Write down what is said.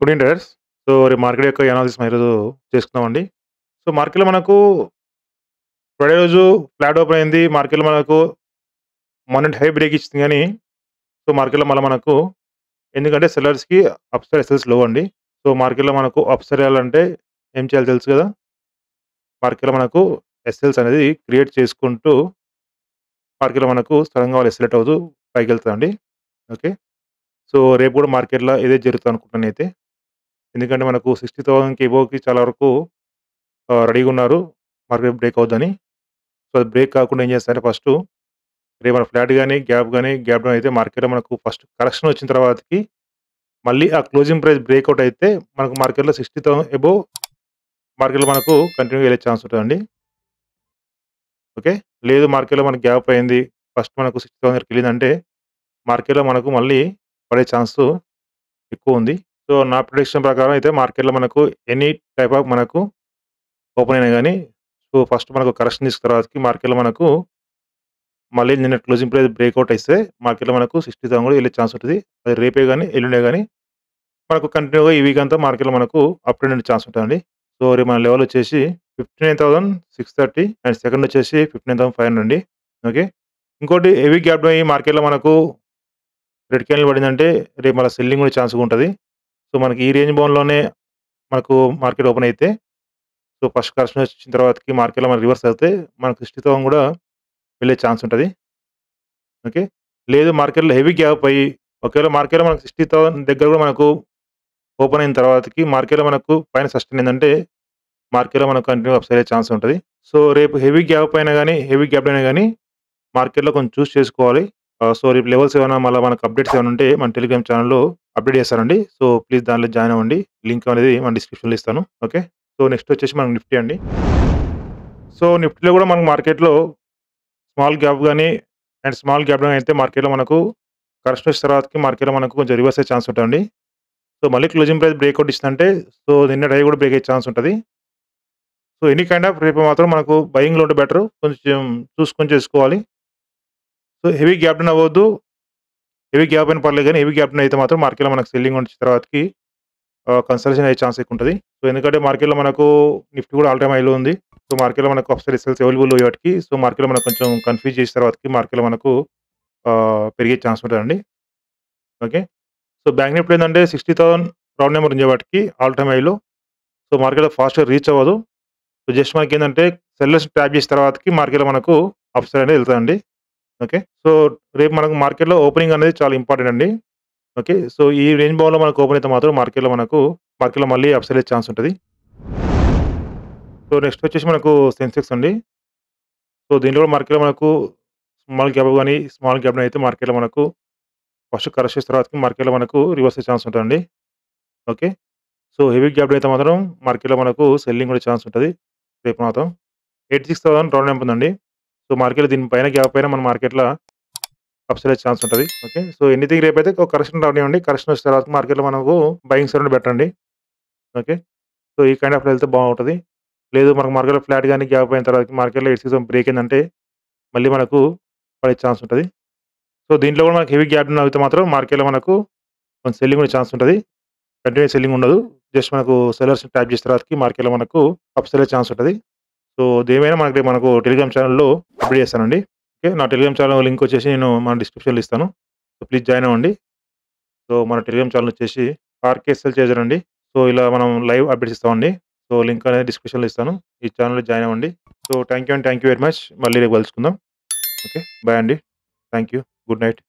Good evening traders. So, రేపు market యొక్క analysis మనం ఈరోజు చేసుకుందామండి. సో, మార్కెట్‌లో మనకు ఫ్రైడే రోజు ఫ్లాట్ ఓపెన్ అయింది. మార్కెట్‌లో మనకు మొన్నటి హై బ్రేక్ ఇచ్చింది గానీ, సో, మార్కెట్‌లో మళ్ళా మనకు ఎందుకంటే సెల్లర్స్‌కి అప్‌సైడ్ ఎస్ఎల్స్ లో అండి. సో, మార్కెట్‌లో మనకు అప్‌సైడ్ ఎళ్ళాలంటే ఏం చేయాలో తెలుసు గదా! మార్కెట్‌లో మనకు ఎస్ఎల్స్ అనేది క్రియేట్ చేసుకుంటూ మార్కెట్‌లో మనకు సడెన్‌గా వాళ్ళు ఎస్సలేట్ అవుతూ పైకెళ్తదండి. ఓకే. సో, రేపు గూడా మార్కెట్‌లో ఇదే జరుగుతదనుకుంటున్నా నేనైతే. ఎందుకంటే మనకు 60,000కి అబోవ్‌కి చాలా వరకు రెడీగున్నారు. మార్కెట్ బ్రేక్ అవుద్దని. సో, అది బ్రేక్ కాకుండా ఏం చేస్తారంటే ఫస్టు రేపు ఫ్లాట్ గాని, గ్యాప్ డౌన్ అయితే మార్కెట్‌లో మనకు ఫస్ట్ కరెక్షన్ వచ్చిన తర్వాతకి మళ్ళీ ఆ క్లోజింగ్ ప్రైస్ బ్రేకౌట్ అయితే మనకు మార్కెట్‌లో 60,000 అబోవ్ మార్కెట్‌లో మనకు కంటిన్యూ‌గా ఎళ్ళే ఛాన్స్ ఉంటదండి. ఓకే. లేదు మార్కెట్‌లో మనకు గ్యాప్ అయింది. ఫస్ట్ మనకు 60,000 దగ్గరికెళ్ళిందంటే మార్కెట్‌లో మనకు మళ్ళీ పడే ఛాన్సు ఎక్కువుంది. సో, నా ప్రిడిక్షన్ ప్రకారం అయితే మార్కెట్‌లో మనకు ఎనీ టైప్ ఆఫ్ మనకు ఓపెన్ అయినా గాని సో, ఫస్ట్ మనకు కరెక్షన్ తీసుకున్న తర్వాతకి మార్కెట్‌లో మనకు మళ్ళీ నిన్న క్లోజింగ్ ప్రైస్ బ్రేకౌట్ ఇస్తే మార్కెట్‌లో మనకు 60,000 కూడా ఎళ్ళే ఛాన్స్ ఉంటది. అది రేపే గాని, ఎల్లుండే గాని మనకు కంటిన్యూ‌గా ఈ వీక్ అంతా మార్కెట్‌లో మనకు అప్ ట్రెండ్ ఉండే ఛాన్స్ ఉంటదండి. సో, రేపు మన లెవెల్ వచ్చేసి 59,630 అండ్ సెకండ్ వచ్చేసి 59,500 అండి. ఓకే. ఇంకోటి హెవీ గ్యాప్ డౌన్ అయ్యి మార్కెట్‌లో మనకు రెడ్ క్యాండిల్ పడిందంటే రేపు మళ్ళా సెల్లింగ్ కూడా ఛాన్స్‌గా ఉంటది. సో, మనకి ఈ రేంజ్ బౌండ్‌లోనే మనకు మార్కెట్ ఓపెన్ అయితే సో, ఫస్ట్ కరెక్షన్ వచ్చిన తర్వాతకి మార్కెట్‌లో మనకు రివర్స్ అవుతే మనకు 60,000 కూడా వెళ్ళే ఛాన్స్ ఉంటది. ఓకే. లేదు మార్కెట్‌లో హెవీ గ్యాప్ అయ్యి ఒకవేళ మార్కెట్‌లో మనకు 60,000 దగ్గర కూడా మనకు ఓపెన్ అయిన తర్వాతకి మార్కెట్‌లో మనకు పైన సస్టైన్ అయిందంటే మార్కెట్‌లో మనకు కంటిన్యూ అప్‌సైడ్ అయ్యే ఛాన్స్ ఉంటది. సో, రేపు హెవీ గ్యాప్ అయినా గాని, హెవీ గ్యాప్ అయినా గాని మార్కెట్‌లో కొంచెం చూస్ చేసుకోవాలి. సో, రేపు లెవెల్స్ ఏమైనా మళ్ళా మనకు అప్‌డేట్స్ ఏమైనా ఉంటే మన టెలిగ్రామ్ ఛానెల్‌లో అప్‌డేట్ చేస్తానండి. సో, ప్లీజ్ దాంట్లో జాయిన్ అవ్వండి. లింక్ అనేది మన డిస్క్రిప్షన్‌లో ఇస్తాను. ఓకే. సో, నెక్స్ట్ వచ్చేసి మనకు నిఫ్టీ అండి. సో, నిఫ్టీలో కూడా మనకు మార్కెట్‌లో స్మాల్ గ్యాప్ గాని అండ్ స్మాల్ గ్యాప్ డౌన్ అయితే మార్కెట్‌లో మనకు కరెక్షన్ వచ్చిన తర్వాతకి మార్కెట్‌లో మనకు కొంచెం రివర్స్ అయ్యే ఛాన్స్ ఉంటదండి. సో, మళ్ళీ క్లోజింగ్ ప్రైస్ బ్రేకౌట్ ఇచ్చిందంటే సో, నిన్నటి హై కూడా బ్రేక్ అయ్యే ఛాన్స్ ఉంటది. సో, ఎనీ కైండ్ ఆఫ్ రేపు మాత్రం మనకు బయింగ్‌లో ఉంటే బెటరు. కొంచెం చూసుకొని చేసుకోవాలి. సో, హెవీ గ్యాప్ డౌన్ అవ్వద్దు. హెవీ గ్యాప్ అయినా పర్లేదు గానీ, హెవీ గ్యాప్ డౌన్ అయితే మాత్రం మార్కెట్‌లో మనకు సెల్లింగ్ వచ్చిన తర్వాతకి కన్సల్టేషన్ అయ్యే ఛాన్స్ ఎక్కువ ఉంటది. సో, ఎందుకంటే మార్కెట్‌లో మనకు నిఫ్టీ కూడా ఆల్ టైమ్ హైలో ఉంది. సో, మార్కెట్‌లో మనకు అప్‌సైడ్ ఎస్ఎల్స్ అవైలబుల్ అయ్యేవాటికి సో, మార్కెట్‌లో మనకు కొంచెం కన్‌ఫ్యూజ్ చేసిన తర్వాతకి మార్కెట్‌లో మనకు పెరిగే ఛాన్స్ ఉంటదండి. ఓకే. సో, బ్యాంక్ నిఫ్టీ ఏందంటే 60,000 రౌండ్ నెంబర్ ఉండే ఆల్ టైమ్ హైలో. సో, మార్కెట్‌లో ఫాస్ట్‌గా రీచ్ అవ్వదు. సో, జస్ట్ మనకేందంటే సెల్లర్స్ ట్యాప్ చేసిన తర్వాతకి మార్కెట్‌లో మనకు అప్ సైడ్ అనేది ఎళ్తదండి. ఓకే. సో, రేపు మనకు మార్కెట్‌లో ఓపెనింగ్ అనేది చాలా ఇంపార్టెంట్ అండి. ఓకే. సో, ఈ రేంజ్ బౌండ్‌లో మనకు ఓపెన్ అయితే మాత్రం మార్కెట్‌లో మళ్ళీ అప్ సైడ్ అయ్యే ఛాన్స్ ఉంటది. సో, నెక్స్ట్ వచ్చేసి మనకు సెన్సెక్స్ అండి. సో, దీంట్లో కూడా మార్కెట్‌లో మనకు స్మాల్ గ్యాప్ డౌన్ అయితే మార్కెట్‌లో మనకు ఫస్ట్ కరెక్షన్ తర్వాతకి మార్కెట్‌లో మనకు రివర్స్ అయ్యే ఛాన్స్ ఉంటదండి. Okay. So, heavy gap down అయితే మాత్రం మార్కెట్‌లో మనకు సెల్లింగ్ కూడా ఛాన్స్ ఉంటది. రేపు మాత్రం 86,000 రౌండ్ నెంబర్ ఉందండి. సో, మార్కెట్‌లో దీని పైన గ్యాప్ పైన మన మార్కెట్‌లో అప్ సైడ్ అయ్యే ఛాన్స్ ఉంటది. ఓకే. సో, ఎనీథింగ్ రేపైతే ఒక కరెక్షన్ రానివ్వండి. కరెక్షన్ వచ్చిన తర్వాత మార్కెట్‌లో మనకు బయింగ్ సైడ్ బెటర్ అండి. ఓకే. సో, ఈ కైండ్ ఆఫ్ వెళ్తే బావుంటది. లేదు మనకు మార్కెట్‌లో ఫ్లాట్ గాని గ్యాప్ అయిన తర్వాత మార్కెట్‌లో 86,000 బ్రేక్ అయిందంటే మళ్ళీ మనకు పడే ఛాన్స్ ఉంటది. సో, దీంట్లో కూడా మనకు హెవీ గ్యాప్ డౌన్ అయితే మాత్రం మార్కెట్‌లో మనకు కొంచెం సెల్లింగ్ ఉండే ఛాన్స్ ఉంటది. కంటిన్యూయస్ సెల్లింగ్ ఉండదు. జస్ట్ మనకు సెల్లర్స్‌ని ట్యాప్ చేసిన తర్వాతకి మార్కెట్‌లో మనకు అప్ సైడ్ అయ్యే ఛాన్స్ ఉంటది. సో, దేమైనా మనకు టెలిగ్రామ్ ఛానెల్‌లో అప్డేట్ చేస్తానండి. ఓకే. నా టెలిగ్రామ్ ఛానెల్ లింక్ వచ్చేసి నేను మన డిస్క్రిప్షన్‌లో ఇస్తాను. సో, ప్లీజ్ జాయిన్ అవ్వండి. సో, మన టెలిగ్రామ్ ఛానెల్ వచ్చేసి ఆర్‌కేఎస్‌ఎల్ చేజర్ అండి. సో, ఇలా మనం లైవ్ అప్డేట్స్ ఇస్తామండి. సో, లింక్ అనేది డిస్క్రిప్షన్‌లో ఇస్తాను. ఈ ఛానెల్‌లో జాయిన్ అవ్వండి. So, thank you very much. మళ్ళీ రేపు కలుసుకుందాం. ఓకే. బై అండి. Thank you. Good night.